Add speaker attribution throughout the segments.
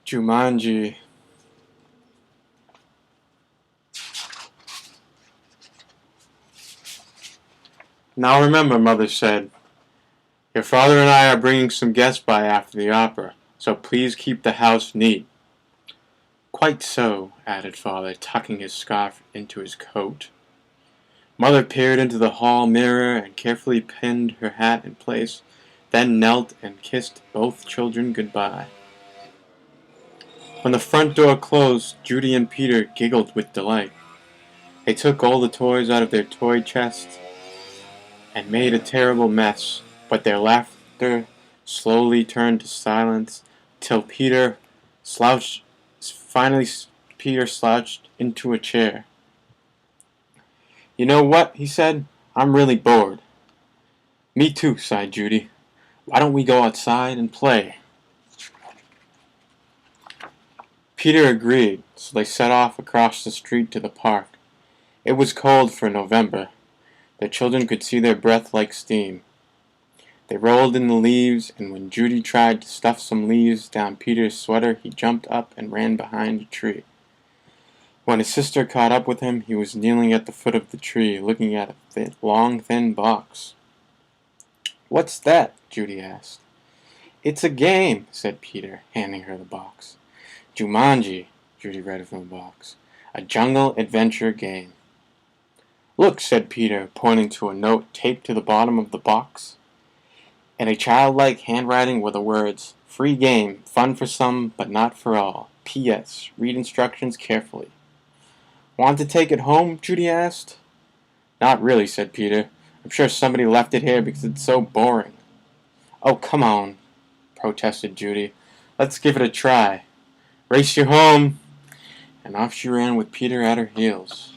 Speaker 1: Jumanji. Now remember, Mother said, your father and I are bringing some guests by after the opera, so please keep the house neat. Quite so, added Father, tucking his scarf into his coat. Mother peered into the hall mirror and carefully pinned her hat in place, then knelt and kissed both children goodbye. When the front door closed, Judy and Peter giggled with delight. They took all the toys out of their toy chests and made a terrible mess, but their laughter slowly turned to silence till finally Peter slouched into a chair. You know what, he said, I'm really bored. Me too, sighed Judy. Why don't we go outside and play? Peter agreed, so they set off across the street to the park. It was cold for November. The children could see their breath like steam. They rolled in the leaves, and when Judy tried to stuff some leaves down Peter's sweater, he jumped up and ran behind a tree. When his sister caught up with him, he was kneeling at the foot of the tree, looking at a long, thin box. What's that? Judy asked. It's a game, said Peter, handing her the box. JUMANJI, Judy read from the box. A jungle adventure game. Look, said Peter, pointing to a note taped to the bottom of the box. In a childlike handwriting were the words, Free game, fun for some, but not for all. P.S. Read instructions carefully. Want to take it home? Judy asked. Not really, said Peter. I'm sure somebody left it here because it's so boring. Oh, come on, protested Judy. Let's give it a try. Race you home! And off she ran with Peter at her heels.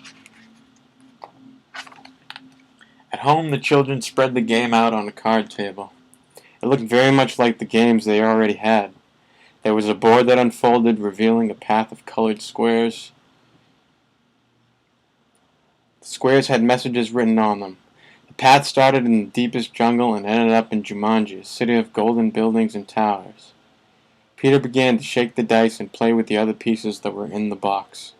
Speaker 1: At home, the children spread the game out on a card table. It looked very much like the games they already had. There was a board that unfolded, revealing a path of colored squares. The squares had messages written on them. The path started in the deepest jungle and ended up in Jumanji, a city of golden buildings and towers. Peter began to shake the dice and play with the other pieces that were in the box.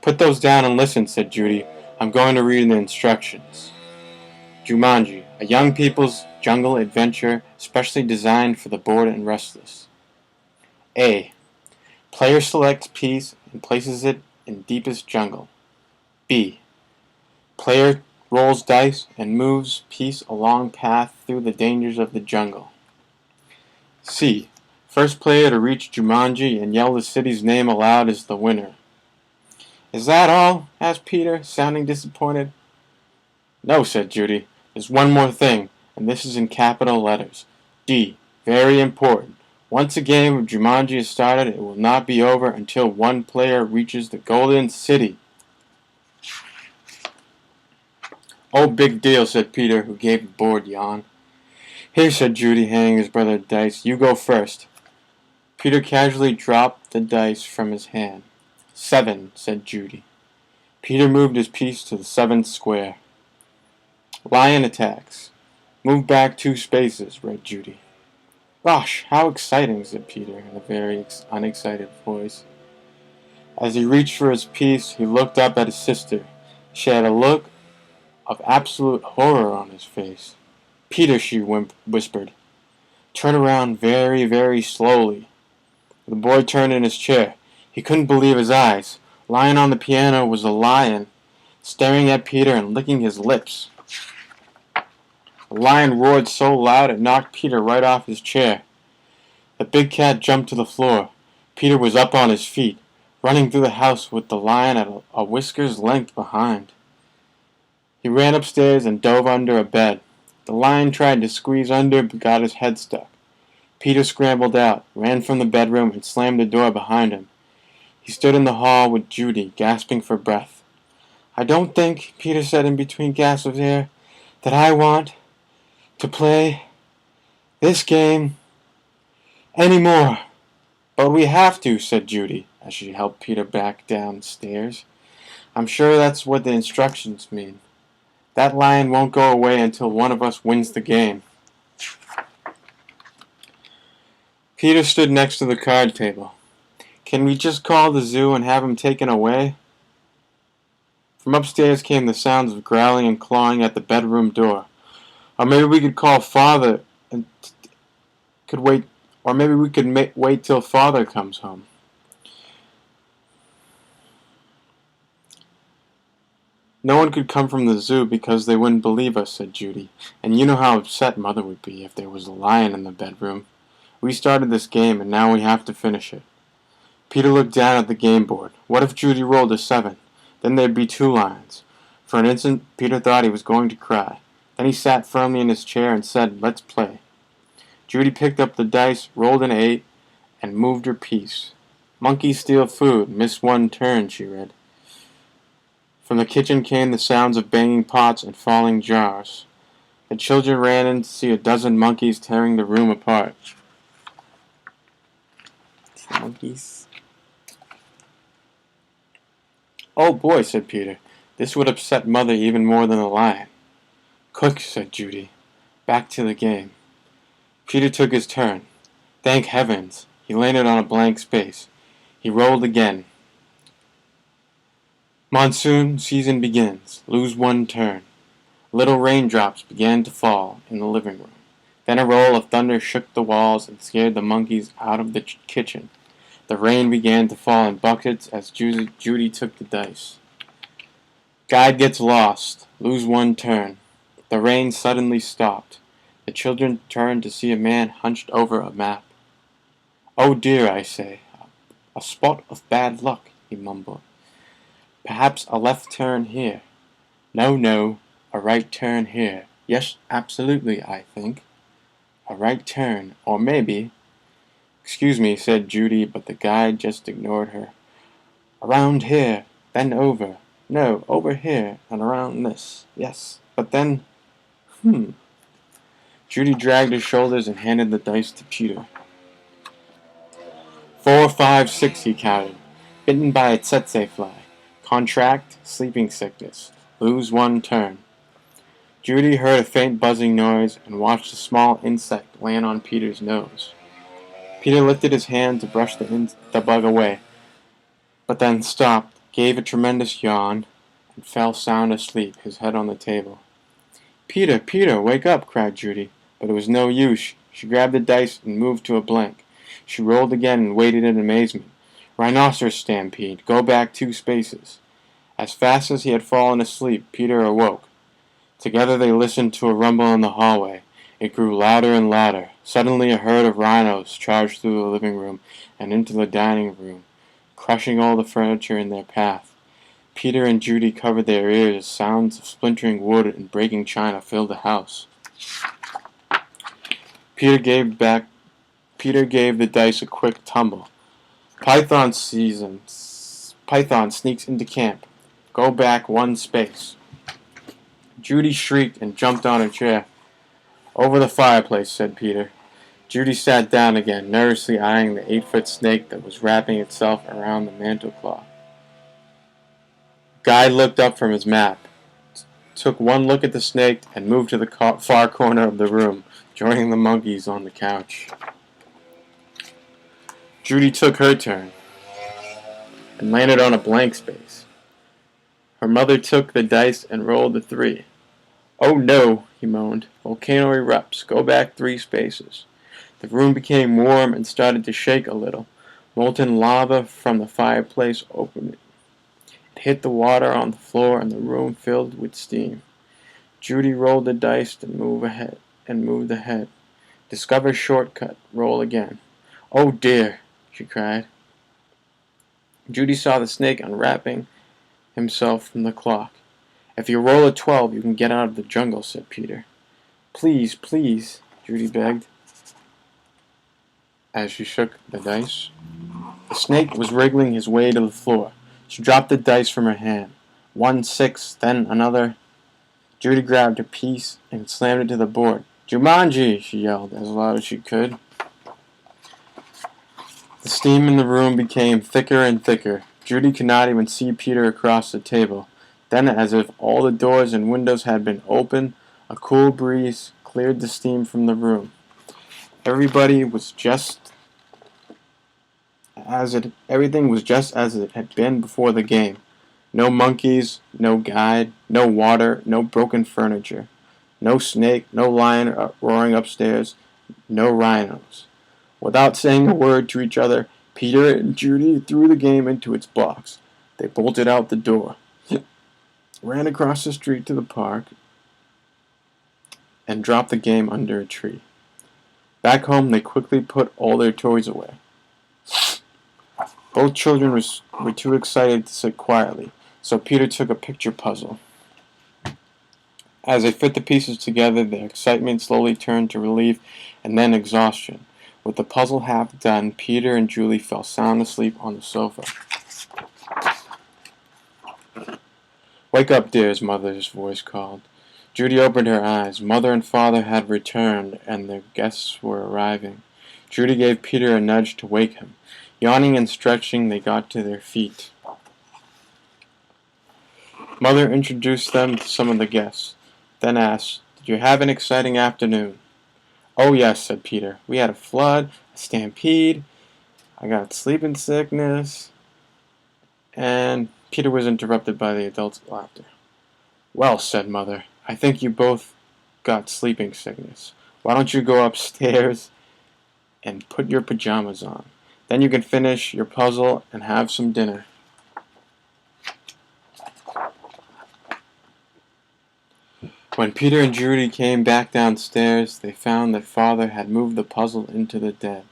Speaker 1: Put those down and listen, said Judy. I'm going to read the instructions. Jumanji, a young people's jungle adventure specially designed for the bored and restless. A. Player selects piece and places it in deepest jungle. B. Player rolls dice and moves piece along path through the dangers of the jungle. C. First player to reach Jumanji and yell the city's name aloud is the winner. Is that all? Asked Peter, sounding disappointed. No, said Judy. There's one more thing, and this is in capital letters. D. Very important. Once a game of Jumanji is started, it will not be over until one player reaches the Golden City. Oh, big deal, said Peter, who gave a bored yawn. Here, said Judy, handing his brother the dice. You go first. Peter casually dropped the dice from his hand. 7, said Judy. Peter moved his piece to the 7th square. Lion attacks. Move back 2 spaces, read Judy. Gosh, how exciting, said Peter in a very unexcited voice. As he reached for his piece, he looked up at his sister. She had a look of absolute horror on his face. Peter, she whispered. Turn around very, very slowly. The boy turned in his chair. He couldn't believe his eyes. Lying on the piano was a lion, staring at Peter and licking his lips. The lion roared so loud it knocked Peter right off his chair. The big cat jumped to the floor. Peter was up on his feet, running through the house with the lion at a whisker's length behind. He ran upstairs and dove under a bed. The lion tried to squeeze under but got his head stuck. Peter scrambled out, ran from the bedroom, and slammed the door behind him. He stood in the hall with Judy, gasping for breath. I don't think, Peter said in between gasps of air, that I want to play this game anymore. But we have to, said Judy, as she helped Peter back downstairs. I'm sure that's what the instructions mean. That lion won't go away until one of us wins the game. Peter stood next to the card table. Can we just call the zoo and have him taken away? From upstairs came the sounds of growling and clawing at the bedroom door. Or maybe we could call Father and could wait. Or maybe we could wait till Father comes home. No one could come from the zoo because they wouldn't believe us, said Judy. And you know how upset Mother would be if there was a lion in the bedroom. We started this game, and now we have to finish it. Peter looked down at the game board. What if Judy rolled a 7? Then there'd be 2 lions. For an instant, Peter thought he was going to cry. Then he sat firmly in his chair and said, let's play. Judy picked up the dice, rolled an 8, and moved her piece. Monkeys steal food, miss 1 turn, she read. From the kitchen came the sounds of banging pots and falling jars. The children ran in to see a dozen monkeys tearing the room apart. Monkeys. Oh boy, said Peter. This would upset Mother even more than the lion. Quick, said Judy. Back to the game. Peter took his turn. Thank heavens. He landed on a blank space. He rolled again. Monsoon season begins. Lose 1 turn. Little raindrops began to fall in the living room. Then a roll of thunder shook the walls and scared the monkeys out of the kitchen. The rain began to fall in buckets as Judy took the dice. Guide gets lost. Lose 1 turn. The rain suddenly stopped. The children turned to see a man hunched over a map. Oh dear, I say. A spot of bad luck, he mumbled. Perhaps a left turn here. No, a right turn here. Yes, absolutely, I think. A right turn, or maybe... Excuse me, said Judy, but the guide just ignored her. Around here, then over. No, over here, and around this. Yes, but then... Judy dragged her shoulders and handed the dice to Peter. 4, 5, 6, he counted. Bitten by a tsetse fly. Contract, sleeping sickness. Lose 1 turn. Judy heard a faint buzzing noise and watched a small insect land on Peter's nose. Peter lifted his hand to brush the bug away, but then stopped, gave a tremendous yawn, and fell sound asleep, his head on the table. Peter, wake up, cried Judy, but it was no use. She grabbed the dice and moved to a blank. She rolled again and waited in amazement. Rhinoceros stampede, go back 2 spaces. As fast as he had fallen asleep, Peter awoke. Together they listened to a rumble in the hallway. It grew louder and louder. Suddenly a herd of rhinos charged through the living room and into the dining room, crushing all the furniture in their path. Peter and Judy covered their ears as sounds of splintering wood and breaking china filled the house. Peter gave the dice a quick tumble. Python sneaks into camp. Go back 1 space. Judy shrieked and jumped on her chair. Over the fireplace, said Peter. Judy sat down again, nervously eyeing the 8-foot snake that was wrapping itself around the mantelcloth. Guy looked up from his map, took 1 look at the snake, and moved to the far corner of the room, joining the monkeys on the couch. Judy took her turn and landed on a blank space. Her mother took the dice and rolled a 3. Oh no, he moaned. Volcano erupts. Go back 3 spaces. The room became warm and started to shake a little. Molten lava from the fireplace opened. It hit the water on the floor and the room filled with steam. Judy rolled the dice to moved ahead. Discover shortcut. Roll again. Oh dear, she cried. Judy saw the snake unwrapping himself from the clock. If you roll a 12, you can get out of the jungle, said Peter. Please, Judy begged, as she shook the dice. The snake was wriggling his way to the floor. She dropped the dice from her hand. 1 6, then another. Judy grabbed her piece and slammed it to the board. Jumanji, she yelled as loud as she could. The steam in the room became thicker and thicker. Judy could not even see Peter across the table. Then, as if all the doors and windows had been opened, a cool breeze cleared the steam from the room. Everybody was just everything was just as it had been before the game. No monkeys, no guide, no water, no broken furniture, no snake, no lion roaring upstairs, no rhinos. Without saying a word to each other, Peter and Judy threw the game into its box. They bolted out the door, ran across the street to the park, and dropped the game under a tree. Back home, they quickly put all their toys away. Both children were too excited to sit quietly, so Peter took a picture puzzle. As they fit the pieces together, their excitement slowly turned to relief and then exhaustion. With the puzzle half done, Peter and Julie fell sound asleep on the sofa. "Wake up, dears," Mother's voice called. Judy opened her eyes. Mother and Father had returned, and their guests were arriving. Judy gave Peter a nudge to wake him. Yawning and stretching, they got to their feet. Mother introduced them to some of the guests, then asked, "Did you have an exciting afternoon?" "Oh yes," said Peter. "We had a flood, a stampede, I got sleeping sickness," and Peter was interrupted by the adults' laughter. "Well," said Mother, "I think you both got sleeping sickness. Why don't you go upstairs and put your pajamas on? Then you can finish your puzzle and have some dinner." When Peter and Judy came back downstairs, they found that Father had moved the puzzle into the den.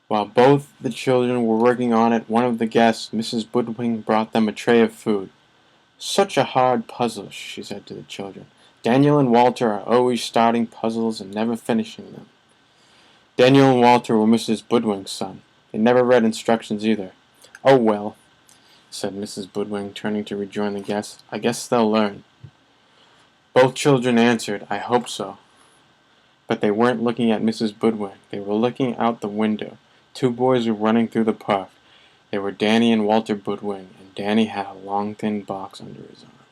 Speaker 1: While both the children were working on it, one of the guests, Mrs. Woodwing, brought them a tray of food. "Such a hard puzzle," she said to the children. "Daniel and Walter are always starting puzzles and never finishing them." Daniel and Walter were Mrs. Woodwing's sons. They never read instructions either. "Oh well," said Mrs. Woodwing, turning to rejoin the guests. "I guess they'll learn." Both children answered, "I hope so." But they weren't looking at Mrs. Woodwing. They were looking out the window. Two boys were running through the park. They were Danny and Walter Woodwing, and Danny had a long thin box under his arm.